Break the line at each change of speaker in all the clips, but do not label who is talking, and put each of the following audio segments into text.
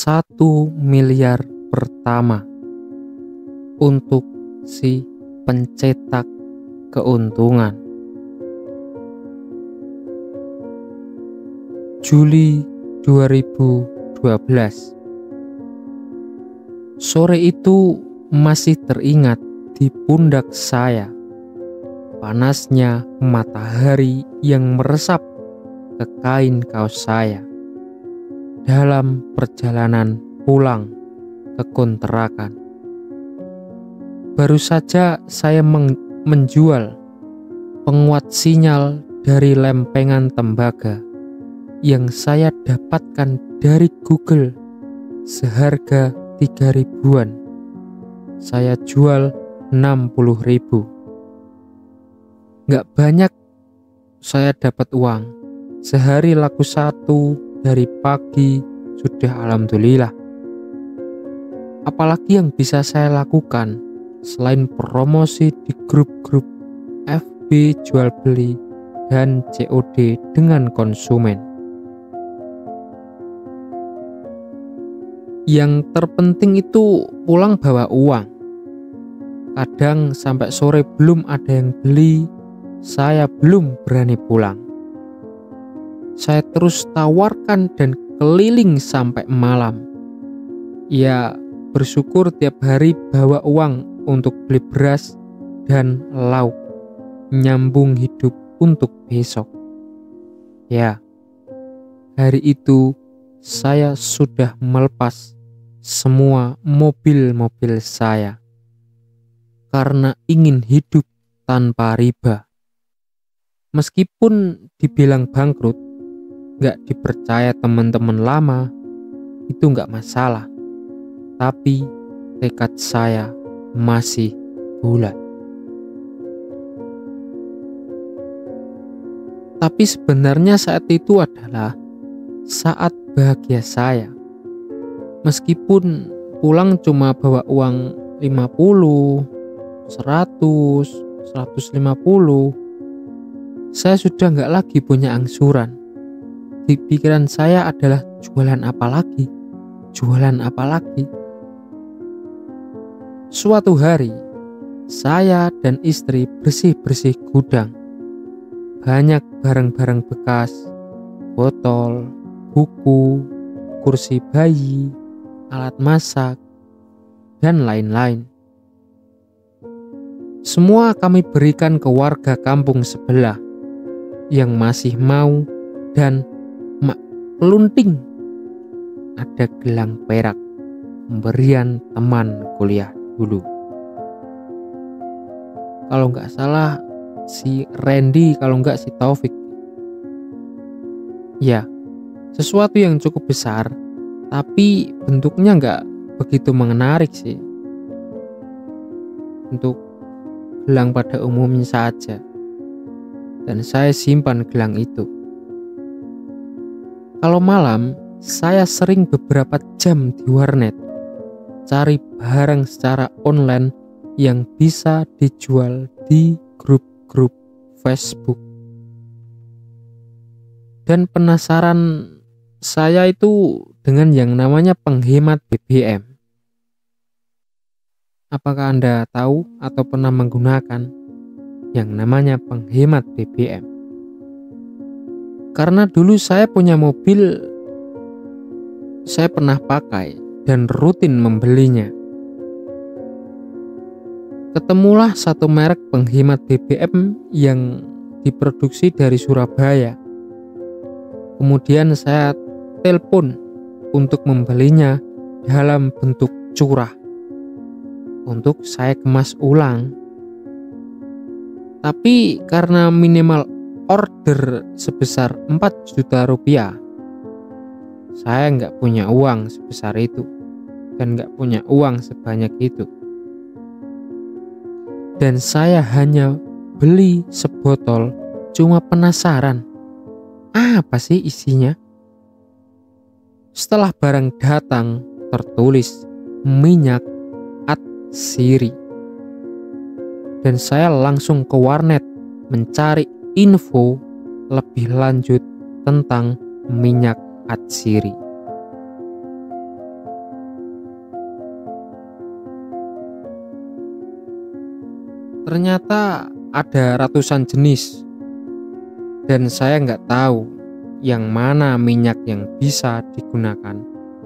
1 miliar pertama untuk si pencetak keuntungan. Juli 2012. Sore itu masih teringat di pundak saya panasnya matahari yang meresap ke kain kaos saya dalam perjalanan pulang ke kontrakan. Baru saja saya menjual penguat sinyal dari lempengan tembaga yang saya dapatkan dari Google seharga 3.000-an. Saya jual 60.000. Nggak banyak saya dapat uang. Sehari laku 1 dari pagi sudah alhamdulillah. Apalagi yang bisa saya lakukan selain promosi di grup-grup FB jual beli dan COD dengan konsumen. Yang terpenting itu pulang bawa uang. Kadang sampai sore belum ada yang beli, saya belum berani pulang. Saya terus tawarkan dan keliling sampai malam. Ya, bersyukur tiap hari bawa uang untuk beli beras dan lauk, nyambung hidup untuk besok. Ya, hari itu saya sudah melepas semua mobil-mobil saya karena ingin hidup tanpa riba. Meskipun dibilang bangkrut, gak dipercaya teman-teman lama, itu gak masalah. Tapi tekad saya masih bulat. Tapi sebenarnya saat itu adalah saat bahagia saya. Meskipun pulang cuma bawa uang 50, 100, 150, saya sudah gak lagi punya angsuran. Di pikiran saya adalah jualan apa lagi? Jualan apa lagi? Suatu hari, saya dan istri bersih-bersih gudang. Banyak barang-barang bekas, botol, buku, kursi bayi, alat masak, dan lain-lain. Semua kami berikan ke warga kampung sebelah yang masih mau, dan mak pelunting ada gelang perak pemberian teman kuliah dulu. Kalau nggak salah si Randy, kalau nggak si Taufik. Ya, sesuatu yang cukup besar, tapi bentuknya nggak begitu menarik sih. Untuk gelang pada umumnya saja. Dan saya simpan gelang itu. Kalau malam, saya sering beberapa jam di warnet cari barang secara online yang bisa dijual di grup-grup Facebook. Dan penasaran saya itu dengan yang namanya penghemat BBM. Apakah Anda tahu atau pernah menggunakan yang namanya penghemat BBM? Karena dulu saya punya mobil, saya pernah pakai dan rutin membelinya. Ketemulah satu merek penghemat BBM yang diproduksi dari Surabaya. Kemudian saya telepon untuk membelinya dalam bentuk curah untuk saya kemas ulang. Tapi karena minimal order sebesar 4 juta rupiah, saya nggak punya uang sebesar itu dan nggak punya uang sebanyak itu. Dan saya hanya beli sebotol, cuma penasaran apa sih isinya. Setelah barang datang, tertulis minyak atsiri. Dan saya langsung ke warnet mencari info lebih lanjut tentang minyak atsiri. ternyata ada ratusan jenis dan saya nggak tahu yang mana minyak yang bisa digunakan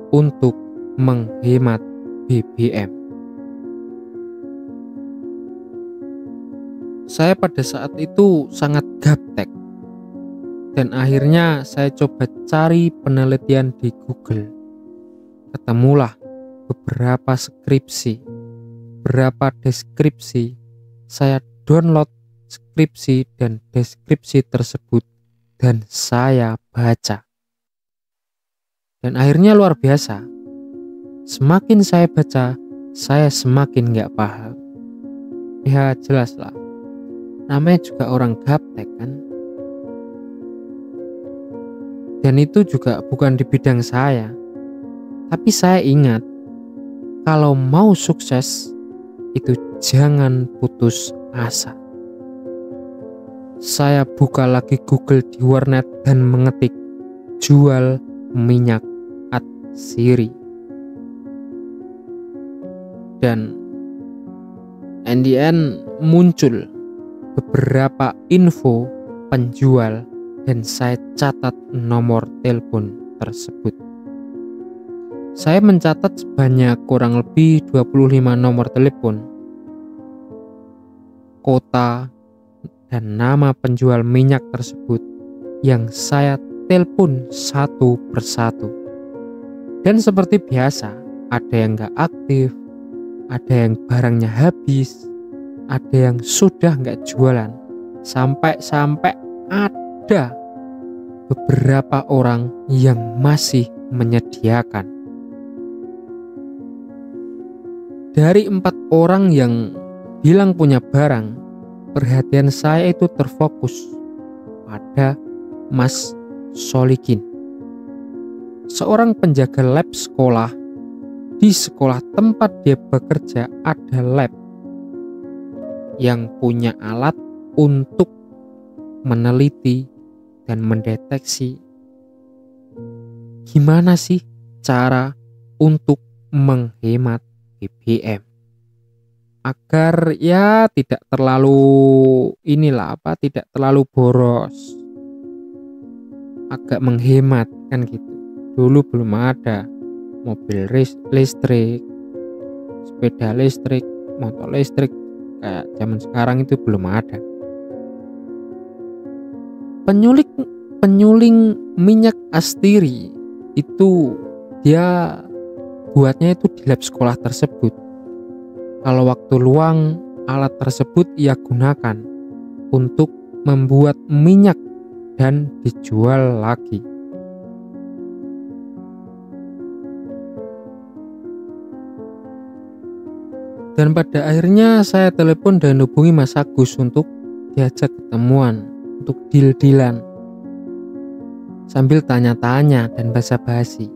untuk menghemat BBM. Saya pada saat itu sangat gaptek dan akhirnya saya coba cari penelitian di Google. Ketemulah beberapa skripsi, beberapa deskripsi. Saya download skripsi dan deskripsi tersebut dan saya baca. Dan akhirnya luar biasa. Semakin saya baca, saya semakin gak paham. Ya jelas lah, namanya juga orang gaptek kan. Dan itu juga bukan di bidang saya. Tapi saya ingat, kalau mau sukses, itu jangan putus asa. Saya buka lagi Google di warnet dan mengetik jual minyak atsiri. Dan in the end muncul beberapa info penjual dan saya catat nomor telepon tersebut. Saya mencatat sebanyak kurang lebih 25 nomor telepon, kota, dan nama penjual minyak tersebut yang saya telepon satu persatu. Dan seperti biasa, ada yang gak aktif, ada yang barangnya habis, ada yang sudah gak jualan, sampai ada beberapa orang yang masih menyediakan. Dari 4 orang yang bilang punya barang, perhatian saya itu terfokus pada Mas Solikin, seorang penjaga lab sekolah. Di sekolah tempat dia bekerja ada lab yang punya alat untuk meneliti dan mendeteksi gimana sih cara untuk menghemat BBM agar ya tidak terlalu tidak terlalu boros, agak menghemat kan gitu. Dulu belum ada mobil listrik, sepeda listrik, motor listrik kayak zaman sekarang, itu belum ada. Penyuling minyak astiri itu dia buatnya itu di lab sekolah tersebut. Kalau waktu luang, alat tersebut ia gunakan untuk membuat minyak dan dijual lagi. Dan pada akhirnya saya telepon dan hubungi Mas Agus untuk diajak ketemuan, untuk deal-dealan. Sambil tanya-tanya dan basa-basi.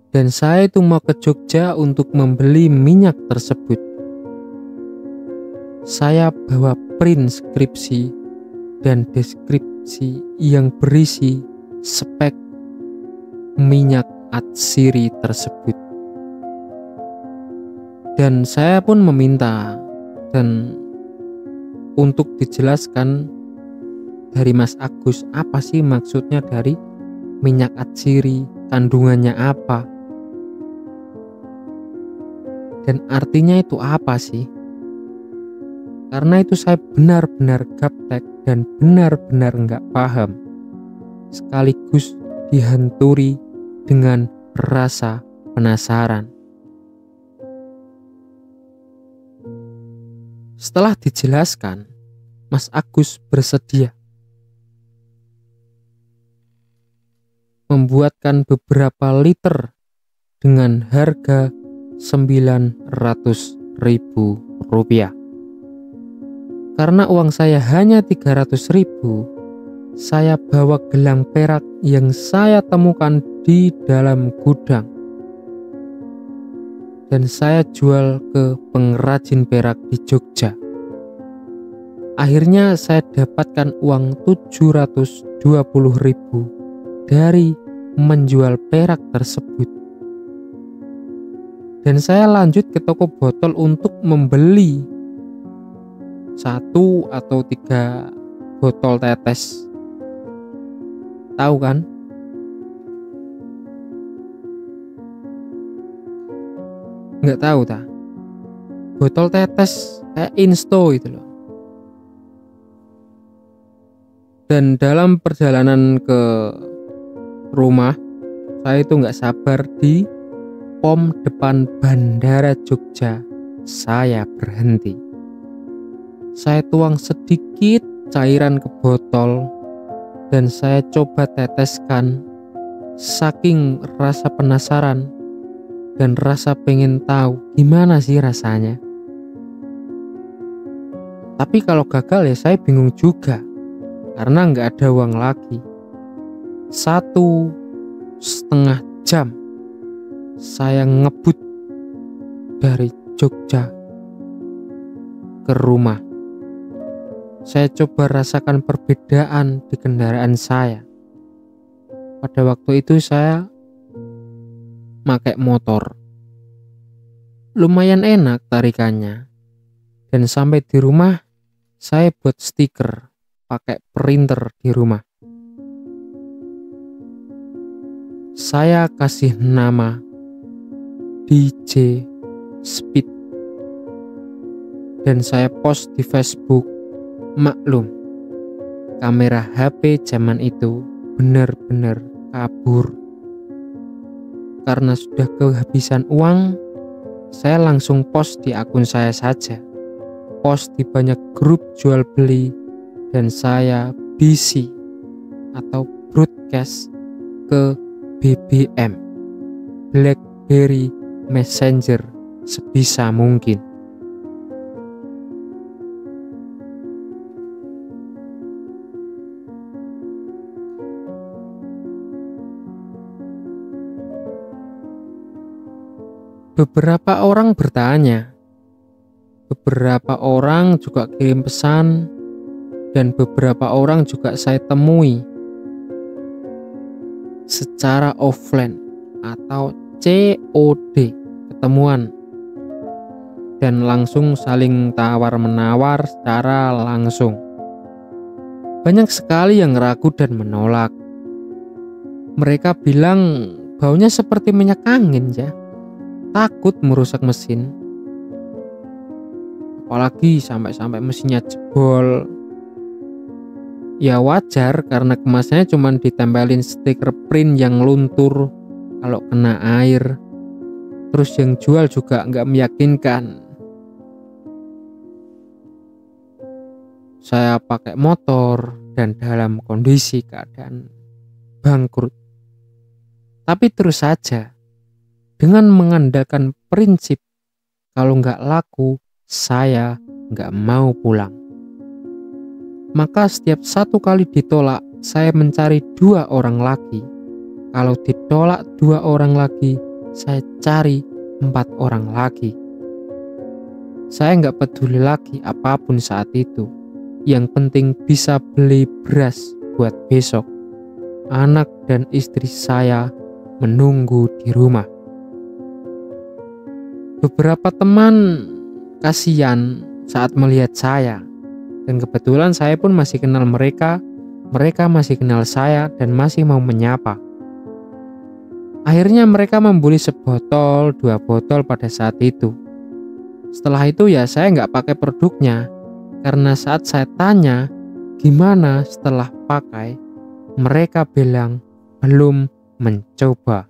Dan saya itu mau ke Jogja untuk membeli minyak tersebut. Saya bawa print skripsi dan deskripsi yang berisi spek minyak atsiri tersebut. Dan saya pun meminta untuk dijelaskan dari Mas Agus apa sih maksudnya dari minyak atsiri, kandungannya apa, dan artinya itu apa sih. Karena itu saya benar-benar gaptek dan benar-benar nggak paham, sekaligus dihantui dengan rasa penasaran. Setelah dijelaskan, Mas Agus bersedia membuatkan beberapa liter dengan harga Rp900.000. Karena uang saya hanya 300.000, saya bawa gelang perak yang saya temukan di dalam gudang dan saya jual ke pengrajin perak di Jogja. Akhirnya saya dapatkan uang 720.000 dari menjual perak tersebut. Dan saya lanjut ke toko botol untuk membeli 1 atau 3 botol tetes. Tahu kan? Nggak tahu tak? Botol tetes kayak Insto itu loh. Dan dalam perjalanan ke rumah, saya itu nggak sabar di pom depan Bandara Jogja. Saya berhenti. Saya tuang sedikit cairan ke botol dan saya coba teteskan. Saking rasa penasaran dan rasa pengen tahu gimana sih rasanya. Tapi kalau gagal ya saya bingung juga, karena nggak ada uang lagi. 1,5 jam saya ngebut dari Jogja ke rumah. Saya coba rasakan perbedaan di kendaraan saya. Pada waktu itu saya pakai motor. Lumayan enak tarikannya. Dan sampai di rumah saya buat stiker pakai printer di rumah. Saya kasih nama DJ Speed dan saya post di Facebook. Maklum, kamera HP zaman itu benar-benar kabur. Karena sudah kehabisan uang, saya langsung post di akun saya saja. Post di banyak grup jual beli dan saya busy atau broadcast ke BBM, BlackBerry Messenger sebisa mungkin. Beberapa orang bertanya, beberapa orang juga kirim pesan, dan beberapa orang juga saya temui secara offline atau COD, ketemuan dan langsung saling tawar-menawar secara langsung. Banyak sekali yang ragu dan menolak. Mereka bilang baunya seperti minyak angin ya, takut merusak mesin, apalagi sampai mesinnya jebol. Ya wajar karena kemasannya cuma ditempelin stiker print yang luntur kalau kena air. Terus yang jual juga nggak meyakinkan. Saya pakai motor dan dalam kondisi keadaan bangkrut. Tapi terus saja, dengan mengandalkan prinsip kalau nggak laku, saya nggak mau pulang. Maka setiap 1 kali ditolak, saya mencari 2 orang lagi. Kalau ditolak 2 orang lagi, saya cari 4 orang lagi. Saya nggak peduli lagi apapun saat itu. Yang penting bisa beli beras buat besok. Anak dan istri saya menunggu di rumah. Beberapa teman kasihan saat melihat saya. Dan kebetulan saya pun masih kenal mereka masih kenal saya dan masih mau menyapa. Akhirnya mereka membeli sebotol, 2 botol pada saat itu. Setelah itu ya saya nggak pakai produknya, karena saat saya tanya gimana setelah pakai, mereka bilang belum mencoba.